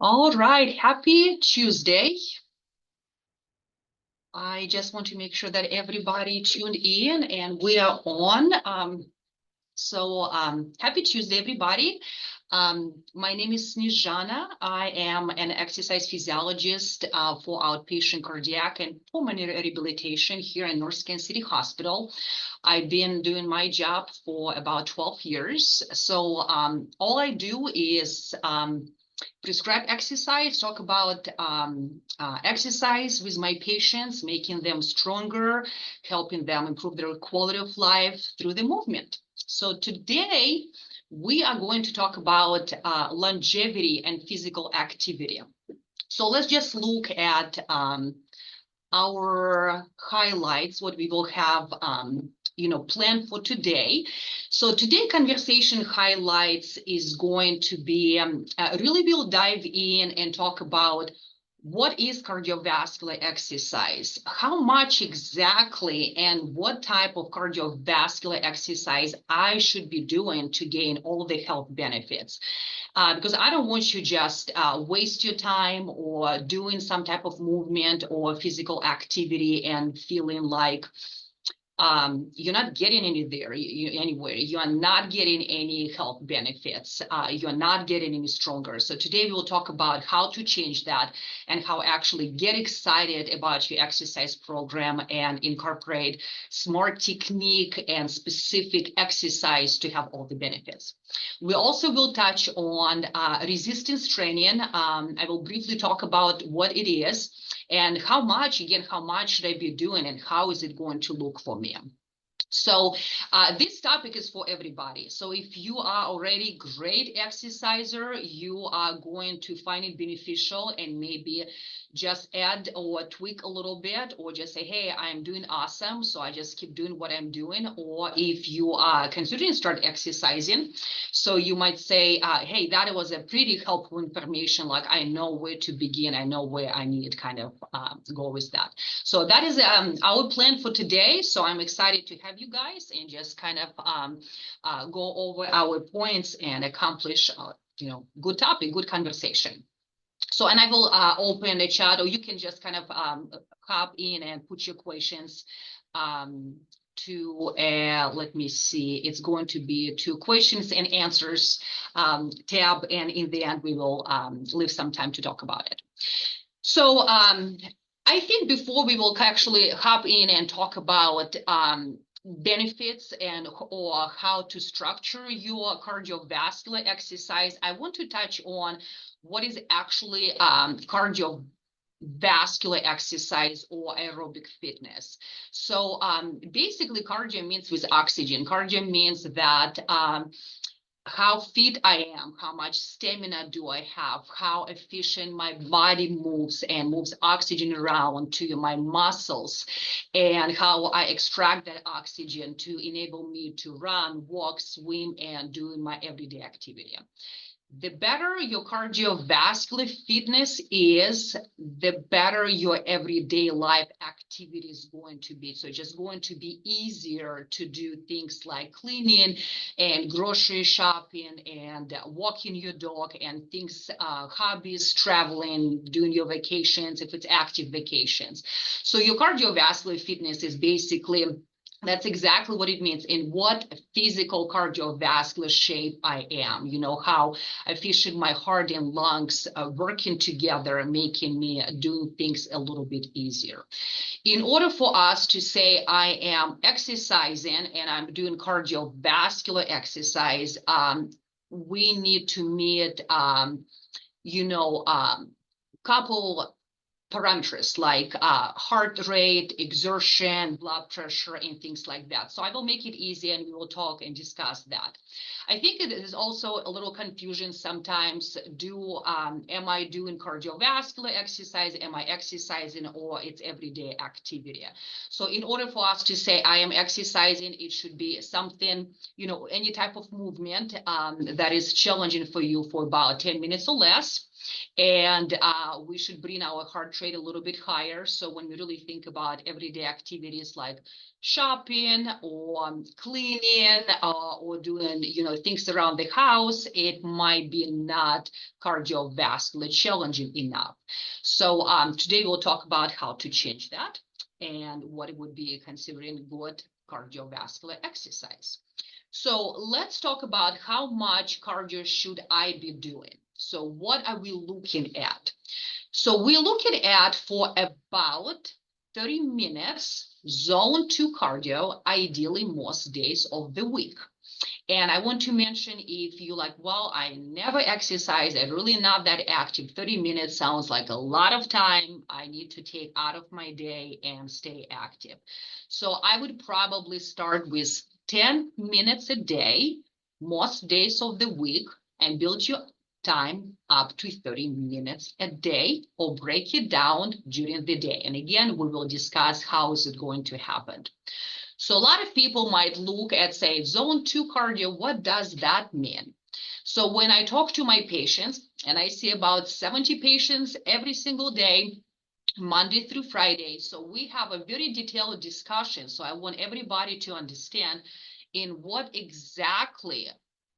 All right, happy Tuesday. I just want to make sure that everybody tuned in and we are on. Happy Tuesday, everybody. My name is Snizhana. I am an exercise physiologist for outpatient cardiac and pulmonary rehabilitation here in North Kansas City Hospital. I've been doing my job for about 12 years. All I do is prescribe exercise, talk about exercise with my patients, making them stronger, helping them improve their quality of life through the movement. So today we are going to talk about longevity and physical activity. So let's just look at our highlights, what we will have planned for today. So today conversation highlights is going to be really we'll dive in and talk about what is cardiovascular exercise, how much exactly and what type of cardiovascular exercise I should be doing to gain all the health benefits. Because I don't want you just waste your time or doing some type of movement or physical activity and feeling like you're not getting anywhere. You are not getting any health benefits. You're not getting any stronger. So today we will talk about how to change that and how actually get excited about your exercise program and incorporate smart technique and specific exercise to have all the benefits. We also will touch on resistance training. I will briefly talk about what it is and how much should I be doing and how is it going to look for me? So this topic is for everybody. So if you are already great exerciser, you are going to find it beneficial and maybe just add or tweak a little bit or just say, hey, I'm doing awesome, so I just keep doing what I'm doing. Or if you are considering start exercising, so you might say, hey, that was a pretty helpful information. Like I know where to begin. I know where I need kind of go with that. So that is our plan for today. So I'm excited to have you guys and just kind of go over our points and accomplish, good topic, good conversation. So, and I will open the chat, or you can just kind of hop in and put your questions to, let me see, it's going to be to questions and answers tab. And in the end, we will leave some time to talk about it. So I think before we will actually hop in and talk about benefits and or how to structure your cardiovascular exercise, I want to touch on what is actually cardiovascular exercise or aerobic fitness. So basically cardio means with oxygen. Cardio means that how fit I am, how much stamina do I have, how efficient my body moves and moves oxygen around to my muscles, and how I extract that oxygen to enable me to run, walk, swim, and do my everyday activity. The better your cardiovascular fitness is, the better your everyday life activity is going to be. So it's just going to be easier to do things like cleaning and grocery shopping and walking your dog and things, hobbies, traveling, doing your vacations, if it's active vacations. So your cardiovascular fitness is basically that's exactly what it means in what physical cardiovascular shape I am, how efficient my heart and lungs are working together, making me doing things a little bit easier. In order for us to say I am exercising and I'm doing cardiovascular exercise, we need to meet, couple parameters like heart rate, exertion, blood pressure, and things like that. So I will make it easy and we will talk and discuss that. I think it is also a little confusion sometimes. Am I doing cardiovascular exercise? Am I exercising or it's everyday activity? So in order for us to say I am exercising, it should be something, any type of movement that is challenging for you for about 10 minutes or less. And we should bring our heart rate a little bit higher. So when we really think about everyday activities like shopping or cleaning or doing, things around the house, it might be not cardiovascular challenging enough. So today we'll talk about how to change that and what it would be considering good cardiovascular exercise. So let's talk about how much cardio should I be doing. So what are we looking at? So we're looking at for about 30 minutes zone 2 cardio, ideally most days of the week. And I want to mention, if you like, well, I never exercise, I'm really not that active, 30 minutes sounds like a lot of time I need to take out of my day and stay active. So I would probably start with 10 minutes a day, most days of the week, and build your time up to 30 minutes a day, or break it down during the day. And again, we will discuss how is it going to happen. So a lot of people might look at, say, zone 2 cardio. What does that mean? So when I talk to my patients, and I see about 70 patients every single day, Monday through Friday. So we have a very detailed discussion. So I want everybody to understand in what exactly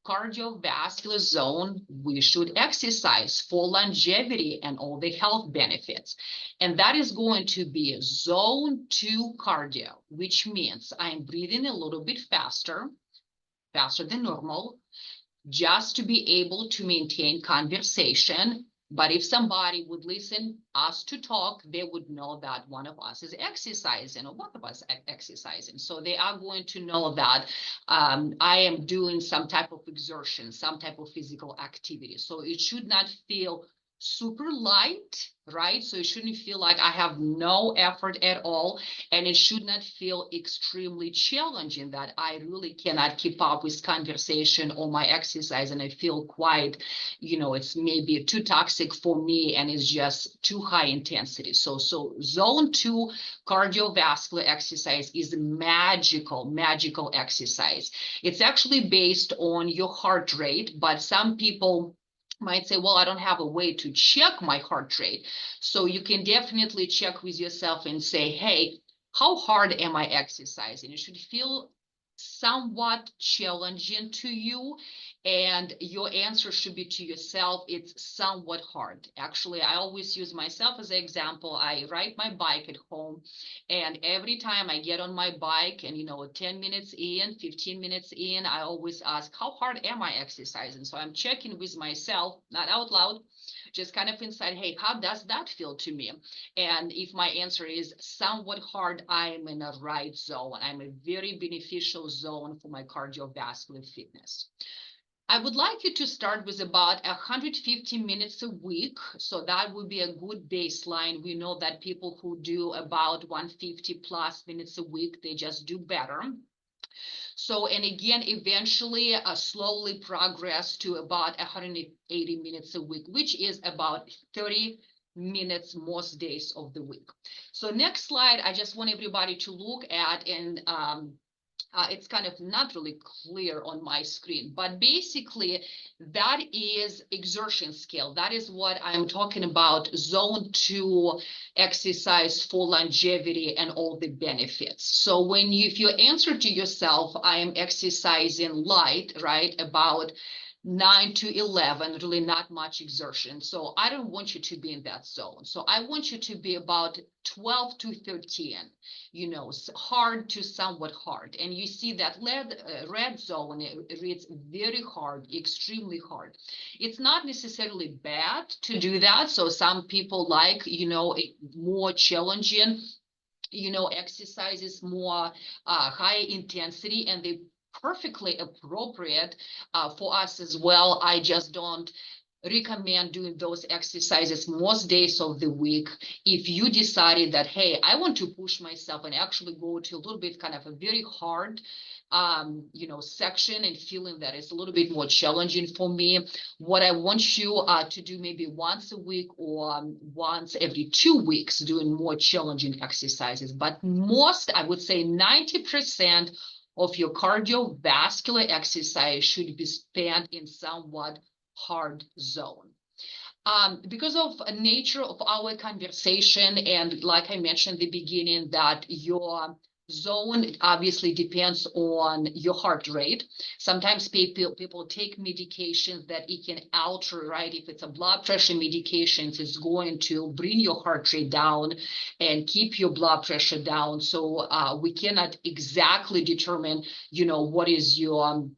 cardiovascular zone we should exercise for longevity and all the health benefits. And that is going to be zone 2 cardio, which means I'm breathing a little bit faster than normal, just to be able to maintain conversation. But if somebody would listen us to talk, they would know that one of us is exercising, or both of us exercising. So they are going to know that I am doing some type of exertion, some type of physical activity. So it should not feel super light, right? So it shouldn't feel like I have no effort at all, and it should not feel extremely challenging that I really cannot keep up with conversation or my exercise, and I feel quite, it's maybe too toxic for me and it's just too high intensity. So zone 2 cardiovascular exercise is magical exercise. It's actually based on your heart rate, but some people might say, well, I don't have a way to check my heart rate. So you can definitely check with yourself and say, hey, how hard am I exercising? It should feel somewhat challenging to you, and your answer should be to yourself, it's somewhat hard. Actually, I always use myself as an example. I ride my bike at home, and every time I get on my bike and 10 minutes in, 15 minutes in, I always ask, how hard am I exercising? So I'm checking with myself, not out loud, just kind of inside, hey, how does that feel to me? And if my answer is somewhat hard, I'm in a right zone. I'm a very beneficial zone for my cardiovascular fitness. I would like you to start with about 150 minutes a week. So that would be a good baseline. We know that people who do about 150 plus minutes a week, they just do better. So, and again, eventually slowly progress to about 180 minutes a week, which is about 30 minutes most days of the week. So next slide, I just want everybody to look at, and it's kind of not really clear on my screen, but basically that is exertion scale. That is what I'm talking about, zone 2 exercise for longevity and all the benefits. So if you answer to yourself, I am exercising light, right, about 9 to 11, really not much exertion. So I don't want you to be in that zone. So I want you to be about 12 to 13, hard to somewhat hard. And you see that red zone, it reads very hard, extremely hard. It's not necessarily bad to do that. So some people like, more challenging, exercises, more high intensity, and they perfectly appropriate for us as well. I just don't recommend doing those exercises most days of the week. If you decided that, hey, I want to push myself and actually go to a little bit kind of a very hard section and feeling that it's a little bit more challenging for me, what I want you to do maybe once a week or once every 2 weeks, doing more challenging exercises. But most, I would say 90% of your cardiovascular exercise should be spent in somewhat hard zone. Because of the nature of our conversation, and like I mentioned at the beginning, that your zone obviously depends on your heart rate. Sometimes people take medications that it can alter, right? If it's a blood pressure medications, it's going to bring your heart rate down and keep your blood pressure down. So we cannot exactly determine, what is your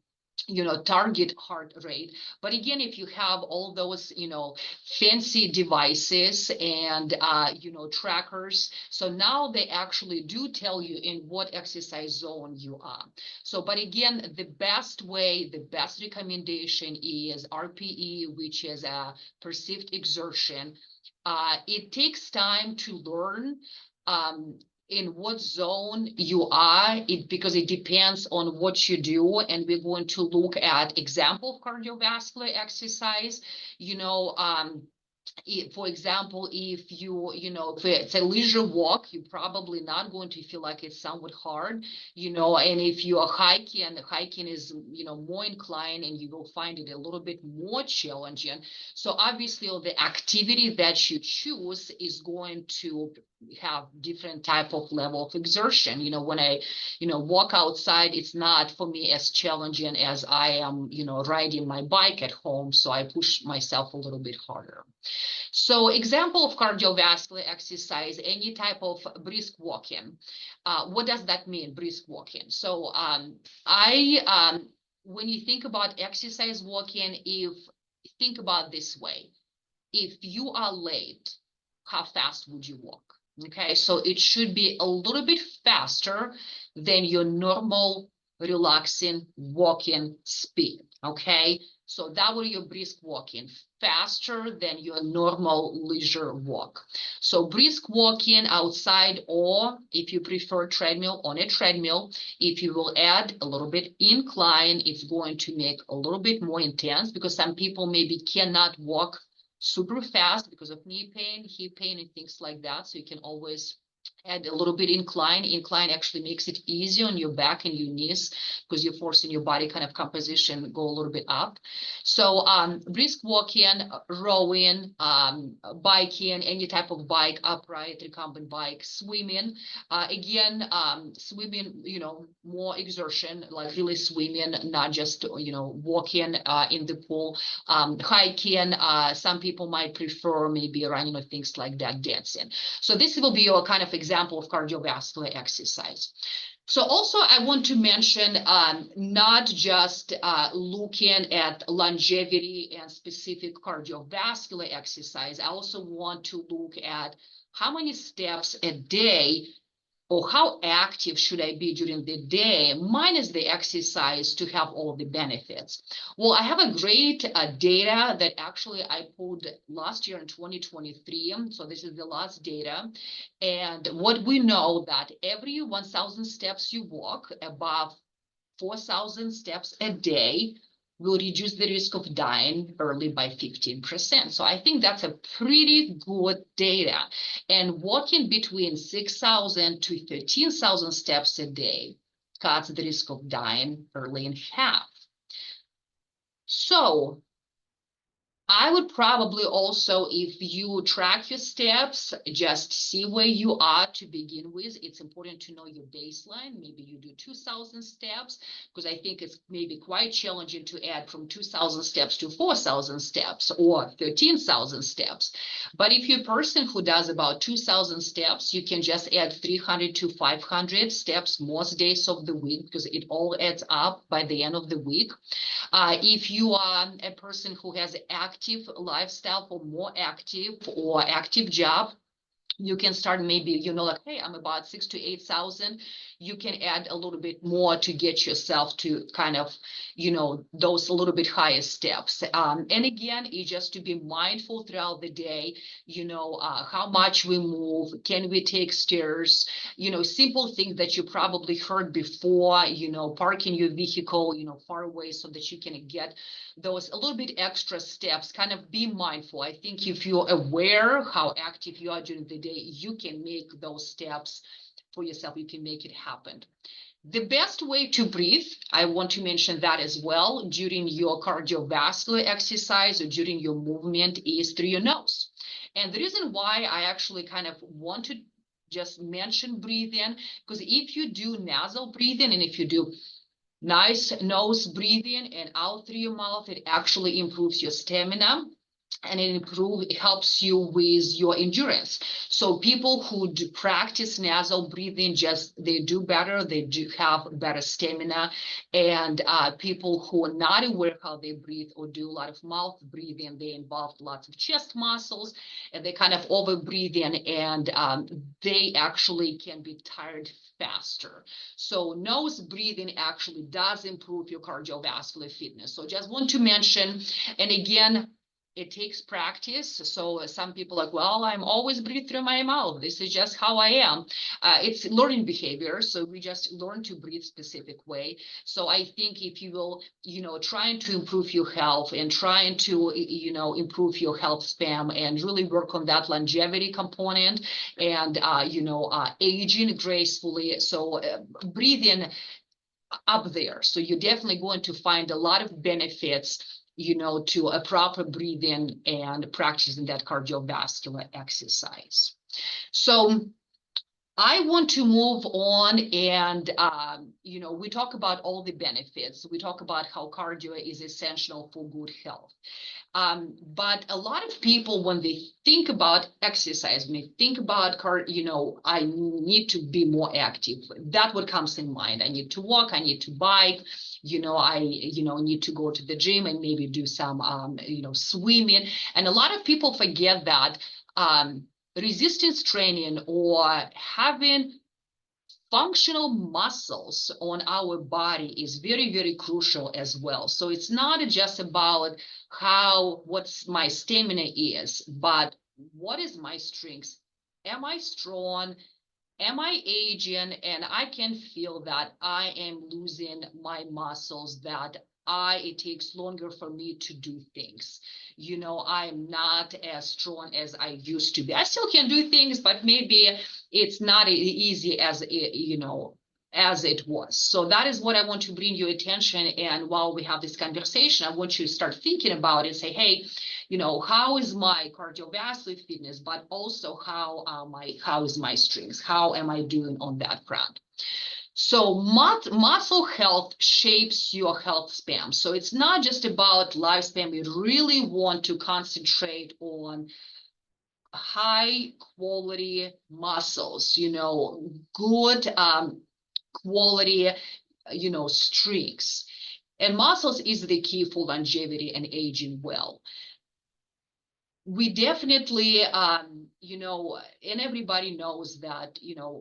target heart rate. But again, if you have all those, fancy devices and, trackers, so now they actually do tell you in what exercise zone you are. So, but again, the best recommendation is RPE, which is a perceived exertion. It takes time to learn. In what zone you are, because it depends on what you do, and we're going to look at example of cardiovascular exercise. For example, if if it's a leisure walk, you're probably not going to feel like it's somewhat hard, and if you are hiking is, more inclined, and you will find it a little bit more challenging. So obviously the activity that you choose is going to have different type of level of exertion. When I, walk outside, it's not for me as challenging as I am, riding my bike at home. So I push myself a little bit harder. So example of cardiovascular exercise, any type of brisk walking. What does that mean, brisk walking? So when you think about exercise walking, think about this way. If you are late, how fast would you walk? Okay, so it should be a little bit faster than your normal relaxing walking speed. Okay, so that would be your brisk walking, faster than your normal leisure walk. So brisk walking outside, or if you prefer treadmill, on a treadmill. If you will add a little bit incline, it's going to make a little bit more intense, because some people maybe cannot walk super fast because of knee pain, hip pain, and things like that. So you can always add a little bit incline. Incline actually makes it easier on your back and your knees, because you're forcing your body kind of composition go a little bit up. So brisk walking, rowing, biking, any type of bike, upright, recumbent bike, swimming. Again, swimming, more exertion, like really swimming, not just, walking in the pool. Hiking, some people might prefer maybe running or things like that, dancing. So this will be your kind of example of cardiovascular exercise. So also I want to mention not just looking at longevity and specific cardiovascular exercise. I also want to look at how many steps a day, or how active should I be during the day, minus the exercise, to have all the benefits. Well, I have a great data that actually I pulled last year in 2023. So this is the last data. And what we know, that every 1,000 steps you walk, above 4,000 steps a day, will reduce the risk of dying early by 15%. So I think that's a pretty good data. And walking between 6,000 to 13,000 steps a day cuts the risk of dying early in half. So I would probably also, if you track your steps, just see where you are to begin with. It's important to know your baseline. Maybe you do 2,000 steps, because I think it's maybe quite challenging to add from 2,000 steps to 4,000 steps or 13,000 steps. But if you're a person who does about 2,000 steps, you can just add 300 to 500 steps most days of the week, because it all adds up by the end of the week. If you are a person who has active lifestyle, or more active, or active job, you can start maybe, like, hey, I'm about 6,000 to 8,000. You can add a little bit more to get yourself to kind of, those a little bit higher steps. And again, it's just to be mindful throughout the day, how much we move, can we take stairs, simple things that you probably heard before, parking your vehicle, far away, so that you can get those a little bit extra steps. Kind of be mindful. I think if you're aware how active you are during the day, you can make those steps for yourself. You can make it happen. The best way to breathe, I want to mention that as well, during your cardiovascular exercise or during your movement is through your nose. And the reason why I actually kind of want to just mention breathing, because if you do nasal breathing and if you do nice nose breathing and out through your mouth, it actually improves your stamina and it helps you with your endurance. So people who do practice nasal breathing, they do better, they do have better stamina. And people who are not aware how they breathe or do a lot of mouth breathing, they involve lots of chest muscles and they kind of over breathing, and they actually can be tired faster. So nose breathing actually does improve your cardiovascular fitness. So just want to mention, and again, it takes practice. So some people are like, well, I'm always breathe through my mouth. This is just how I am. It's learning behavior. So we just learn to breathe specific way. So I think if you will, trying to improve your health and trying to, improve your health span and really work on that longevity component and, aging gracefully. So breathing up there. So you're definitely going to find a lot of benefits to a proper breathing and practicing that cardiovascular exercise. So I want to move on and, we talk about all the benefits. We talk about how cardio is essential for good health. But a lot of people, when they think about exercise, when they think about I need to be more active, that's what comes in mind. I need to walk, I need to bike, I need to go to the gym and maybe do some, swimming. And a lot of people forget that resistance training or having functional muscles on our body is very, very crucial as well. So it's not just about what's my stamina is, but what is my strengths? Am I strong? Am I aging? And I can feel that I am losing my muscles, that it takes longer for me to do things. I'm not as strong as I used to be. I still can do things, but maybe it's not as easy as it was. So that is what I want to bring your attention. And while we have this conversation, I want you to start thinking about it and say, hey, how is my cardiovascular fitness, but also how is my strength? How am I doing on that front? So muscle health shapes your health span. So it's not just about lifespan. We really want to concentrate on high quality muscles, good quality, strengths. And muscles is the key for longevity and aging well. We definitely, and everybody knows that,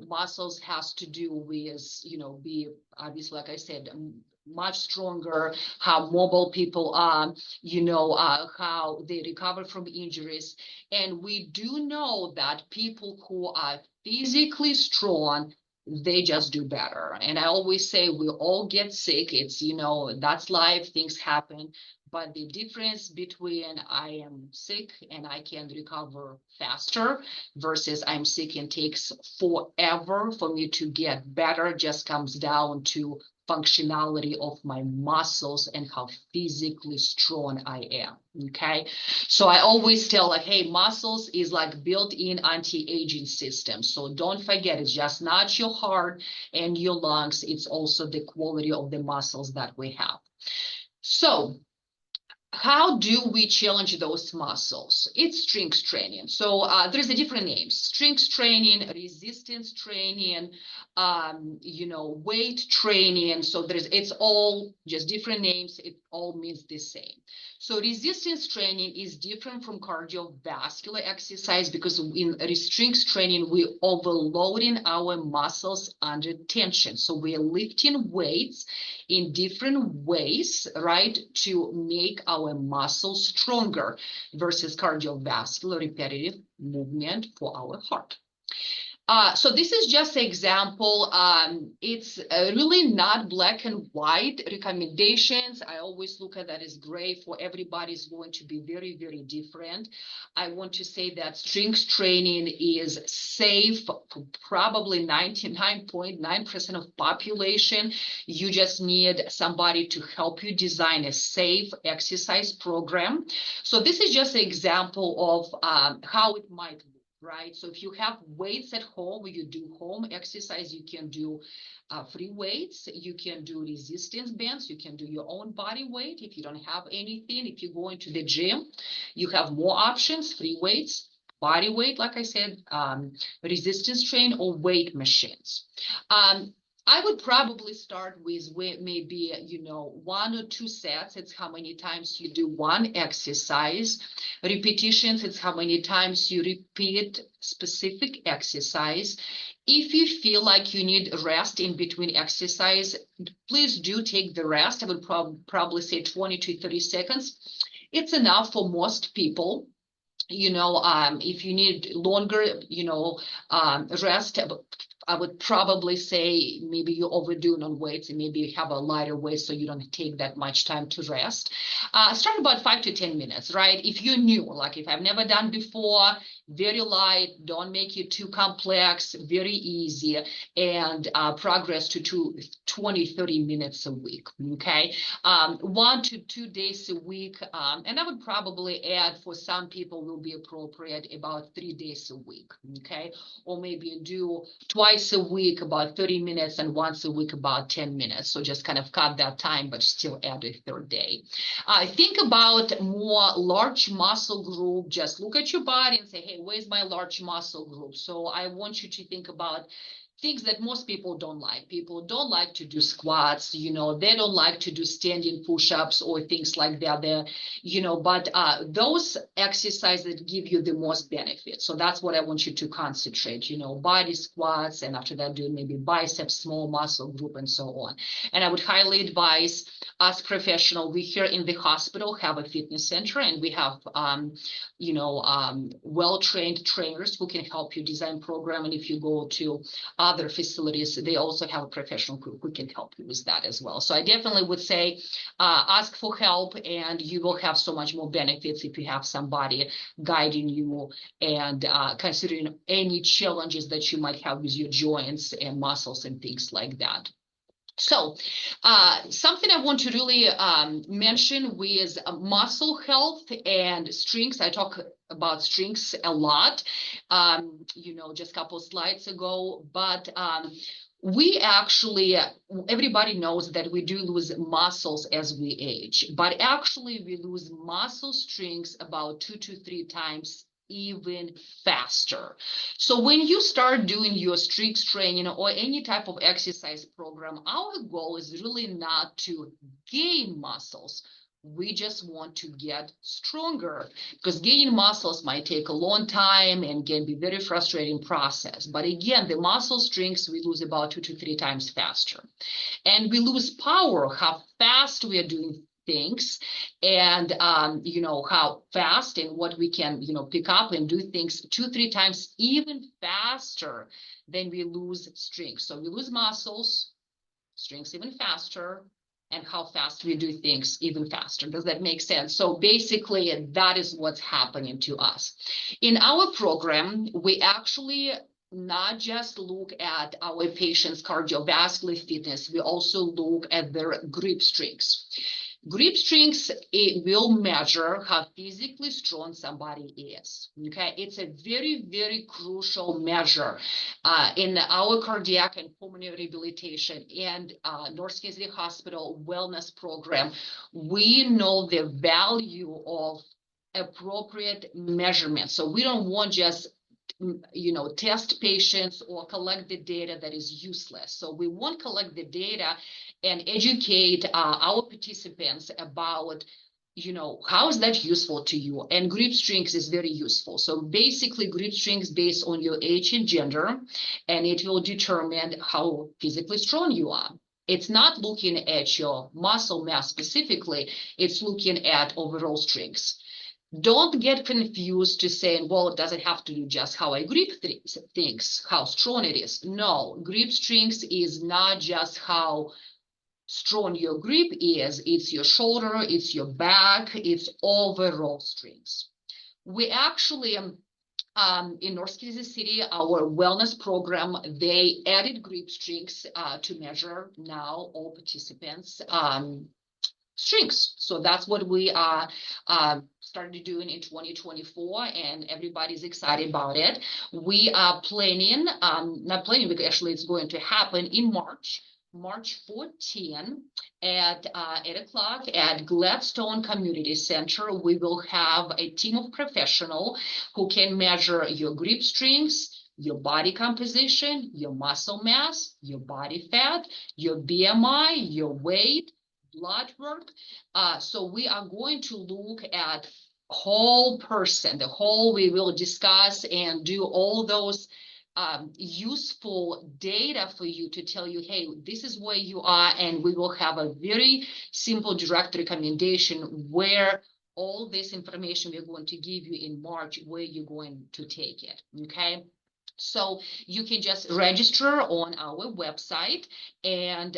muscles has to do with, be obviously, like I said, much stronger, how mobile people are, how they recover from injuries. And we do know that people who are physically strong, they just do better. And I always say we all get sick. It's, that's life, things happen. But the difference between I am sick and I can recover faster versus I'm sick and takes forever for me to get better just comes down to functionality of my muscles and how physically strong I am. Okay. So I always tell like, hey, muscles is like built-in anti-aging system. So don't forget, it's just not your heart and your lungs. It's also the quality of the muscles that we have. So how do we challenge those muscles? It's strength training. So there's a different names: strength training, resistance training, weight training. So it's all just different names. It all means the same. So resistance training is different from cardiovascular exercise because in strength training, we're overloading our muscles under tension. So we're lifting weights in different ways, right, to make our muscles stronger versus cardiovascular repetitive movement for our heart. So this is just an example. It's really not black and white recommendations. I always look at that as gray. For everybody is going to be very, very different. I want to say that strength training is safe for probably 99.9% of population. You just need somebody to help you design a safe exercise program. So this is just an example of how it might look. Right. So if you have weights at home, you do home exercise, you can do free weights, you can do resistance bands, you can do your own body weight. If you don't have anything, if you go into the gym, you have more options, free weights, body weight, like I said, resistance train or weight machines. I would probably start with maybe, 1 or 2 sets. It's how many times you do one exercise. Repetitions, it's how many times you repeat specific exercise. If you feel like you need rest in between exercise, please do take the rest. I would probably say 20 to 30 seconds. It's enough for most people. If you need longer, rest, I would probably say maybe you're overdoing on weights and maybe you have a lighter weight so you don't take that much time to rest. Start about 5 to 10 minutes, right? If you're new, like if I've never done before, very light, don't make it too complex, very easy, and progress to 20, 30 minutes a week, okay? 1 to 2 days a week, and I would probably add for some people will be appropriate about 3 days a week, okay? Or maybe do twice a week about 30 minutes and once a week about 10 minutes. So just kind of cut that time, but still add a third day. Think about more large muscle group. Just look at your body and say, hey, where's my large muscle group? So I want you to think about things that most people don't like. People don't like to do squats, they don't like to do standing push-ups or things like that. But those exercises that give you the most benefit. So that's what I want you to concentrate, body squats, and after that doing maybe biceps, small muscle group, and so on. And I would highly advise us professional. We here in the hospital have a fitness center, and we have well-trained trainers who can help you design program. And if you go to other facilities, they also have a professional group who can help you with that as well. So I definitely would say ask for help, and you will have so much more benefits if you have somebody guiding you and considering any challenges that you might have with your joints and muscles and things like that. So something I want to really mention with muscle health and strengths. I talk about strengths a lot, just a couple of slides ago, but we actually, everybody knows that we do lose muscles as we age, but actually we lose muscle strengths about 2 to 3 times even faster. So when you start doing your strength training or any type of exercise program, our goal is really not to gain muscles. We just want to get stronger, because gaining muscles might take a long time and can be very frustrating process. But again, the muscle strengths we lose about 2 to 3 times faster. And we lose power, how fast we are doing things, and how fast and what we can pick up and do things 2-3 times even faster than we lose strength. So we lose muscles, strengths even faster, and how fast we do things even faster. Does that make sense? So basically that is what's happening to us. In our program, we actually not just look at our patients' cardiovascular fitness, we also look at their grip strengths. Grip strengths, it will measure how physically strong somebody is, okay? It's a very, very crucial measure in our cardiac and pulmonary rehabilitation and North Kansas City Hospital wellness program. We know the value of appropriate measurement. So we don't want just test patients or collect the data that is useless. So we want to collect the data and educate our participants about, how is that useful to you? And grip strength is very useful. So basically grip strength based on your age and gender, and it will determine how physically strong you are. It's not looking at your muscle mass specifically, it's looking at overall strengths. Don't get confused to saying, well, it doesn't have to do just how I grip things, how strong it is. No, grip strength is not just how strong your grip is, it's your shoulder, it's your back, it's overall strength. We actually, in North Kansas City, our wellness program, they added grip strengths to measure now all participants' strengths. So that's what we started doing in 2024, and everybody's excited about it. We are planning, not planning, because actually it's going to happen in March 14 at 8 o'clock at Gladstone Community Center. We will have a team of professionals who can measure your grip strengths, your body composition, your muscle mass, your body fat, your BMI, your weight, blood work. So we are going to look at whole person, we will discuss and do all those useful data for you to tell you, hey, this is where you are, and we will have a very simple direct recommendation where all this information we're going to give you in March, where you're going to take it, okay? So you can just register on our website, and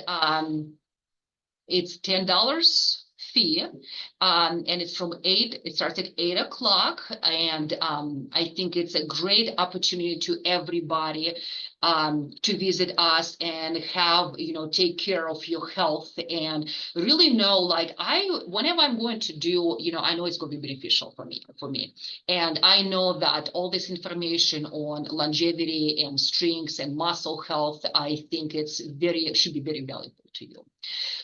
it's $10 fee, and it's from 8, it starts at 8 o'clock, and I think it's a great opportunity to everybody to visit us and have, take care of your health and really know, like, whenever I'm going to do, I know it's going to be beneficial for me. And I know that all this information on longevity and strengths and muscle health, I think it should be very valuable to you.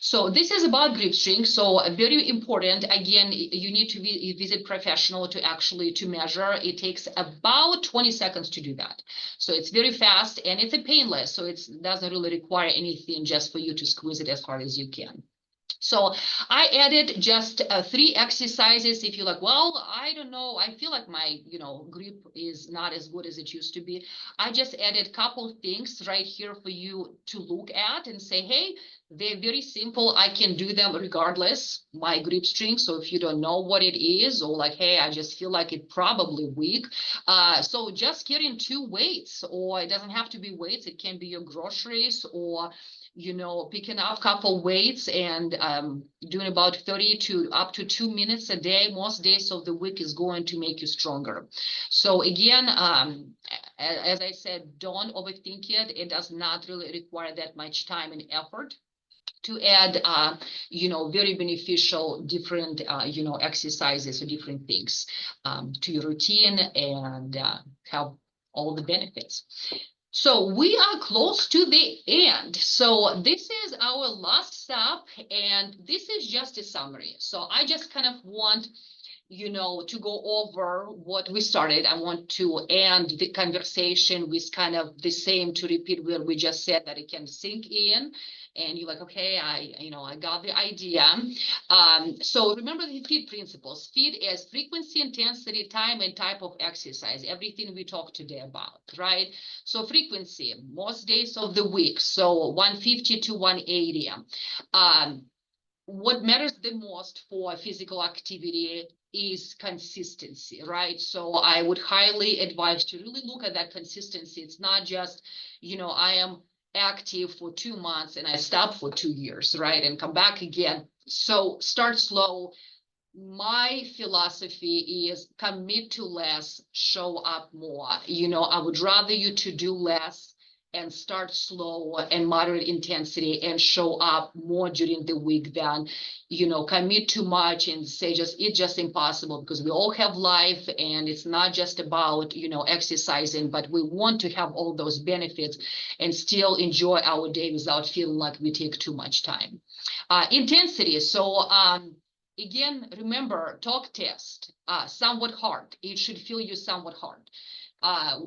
So this is about grip strength. So very important. Again, you need to visit professional to measure. It takes about 20 seconds to do that. So it's very fast and it's painless. So it doesn't really require anything, just for you to squeeze it as hard as you can. So I added just 3 exercises. If you're like, well, I don't know, I feel like my, grip is not as good as it used to be. I just added a couple of things right here for you to look at and say, hey, they're very simple. I can do them regardless my grip strength. So if you don't know what it is, or like, hey, I just feel like it's probably weak. So just getting 2 weights, or it doesn't have to be weights. It can be your groceries, or picking up a couple weights and doing about 30 to up to 2 minutes a day, most days of the week, is going to make you stronger. So again, as I said, don't overthink it. It does not really require that much time and effort to add, very beneficial different, exercises or different things to your routine and have all the benefits. So we are close to the end. So this is our last step, and this is just a summary. So I just kind of want, to go over what we started. I want to end the conversation with kind of the same, to repeat where we just said, that it can sink in. And you're like, okay, I got the idea. So remember the FEED principles. FEED is frequency, intensity, time, and type of exercise. Everything we talked today about, right? So frequency, most days of the week. So 150 to 180. What matters the most for physical activity is consistency, right? So I would highly advise to really look at that consistency. It's not just, I am active for 2 months and I stop for 2 years, right? And come back again. So start slow. My philosophy is commit to less, show up more. I would rather you to do less and start slow and moderate intensity and show up more during the week than, commit too much and say it's just impossible, because we all have life and it's not just about, exercising, but we want to have all those benefits and still enjoy our day without feeling like we take too much time. Intensity. So, again, remember, talk test, somewhat hard. It should feel you somewhat hard.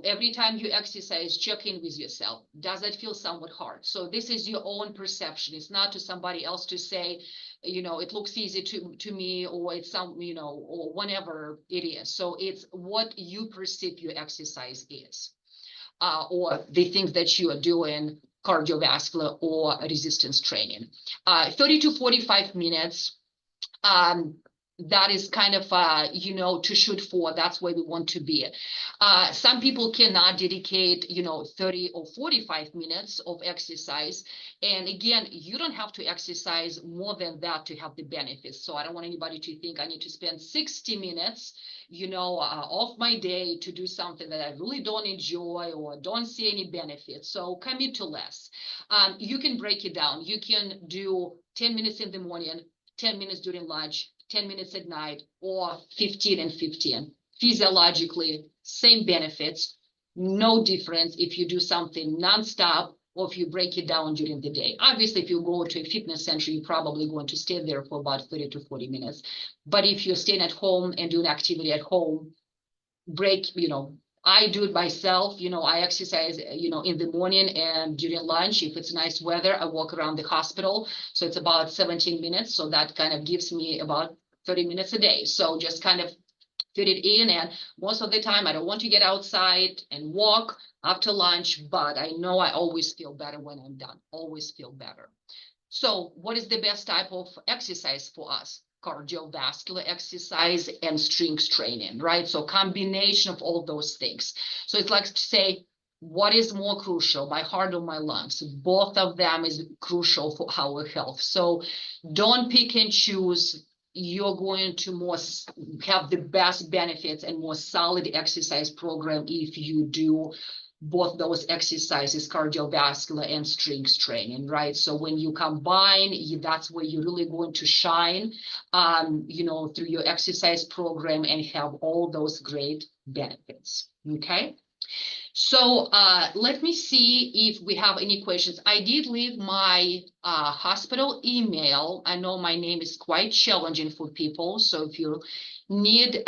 Every time you exercise, check in with yourself. Does it feel somewhat hard? So this is your own perception. It's not to somebody else to say, it looks easy to me, or it's or whatever it is. So it's what you perceive your exercise is, or the things that you are doing, cardiovascular or resistance training. 30 to 45 minutes. that is kind of, you know, to shoot for. That's where we want to be. Some people cannot dedicate, you know, 30 or 45 minutes of exercise. And again, you don't have to exercise more than that to have the benefits. So I don't want anybody to think I need to spend 60 minutes, you know, off my day to do something that I really don't enjoy or don't see any benefits. So commit to less. You can break it down. You can do 10 minutes in the morning, 10 minutes during lunch, 10 minutes at night, or 15 and 15. Physiologically, same benefits, no difference if you do something nonstop or if you break it down during the day. Obviously, if you go to a fitness center, you're probably going to stay there for about 30 to 40 minutes. But if you're staying at home and doing activity at home, break, you know, I do it myself. You know, I exercise, you know, in the morning and during lunch. If it's nice weather, I walk around the hospital. So it's about 17 minutes. So that kind of gives me about 30 minutes a day. So just kind of fit it in. And most of the time, I don't want to get outside and walk after lunch, but I know I always feel better when I'm done. Always feel better. So what is the best type of exercise for us? Cardiovascular exercise and strength training, right? So combination of all those things. So it's like to say, what is more crucial, my heart or my lungs? Both of them is crucial for our health. So don't pick and choose. You're going to have the best benefits and more solid exercise program if you do both those exercises, cardiovascular and strength training, right? So when you combine, that's where you're really going to shine, you know, through your exercise program and have all those great benefits, okay? So let me see if we have any questions. I did leave my hospital email. I know my name is quite challenging for people. So if you need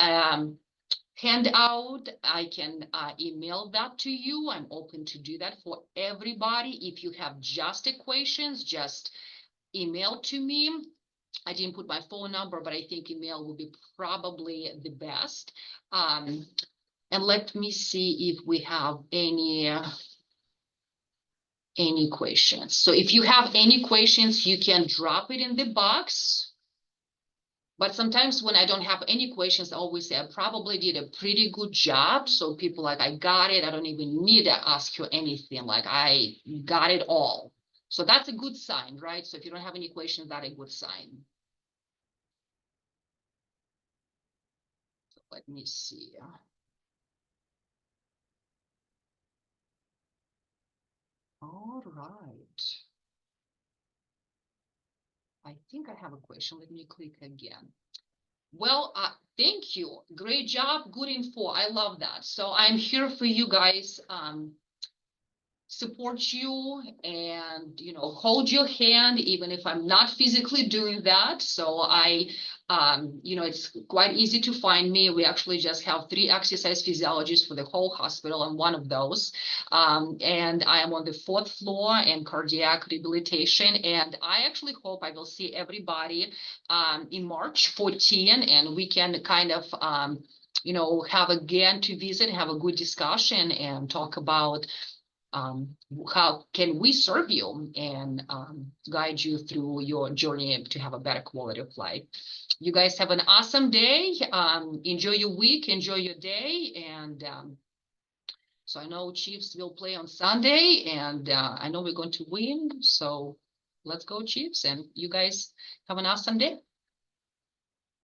handout, I can email that to you. I'm open to do that for everybody. If you have just questions, just email to me. I didn't put my phone number, but I think email will be probably the best. And let me see if we have any questions. So if you have any questions, you can drop it in the box. But sometimes when I don't have any questions, I always say I probably did a pretty good job. So people like, I got it. I don't even need to ask you anything. Like I got it all. So that's a good sign, right? So if you don't have any questions, that's a good sign. So let me see. All right. I think I have a question. Let me click again. Well, thank you. Great job. Good info. I love that. So I'm here for you guys. Support you and, you know, hold your hand, even if I'm not physically doing that. So you know, it's quite easy to find me. We actually just have 3 exercise physiologists for the whole hospital. I'm one of those. And I am on the 4th floor in cardiac rehabilitation. And I actually hope I will see everybody in March 14, and we can kind of, you know, have again to visit, have a good discussion and talk about how can we serve you and guide you through your journey to have a better quality of life. You guys have an awesome day. Enjoy your week, enjoy your day. And so I know Chiefs will play on Sunday, and I know we're going to win. So let's go Chiefs, and you guys have an awesome day.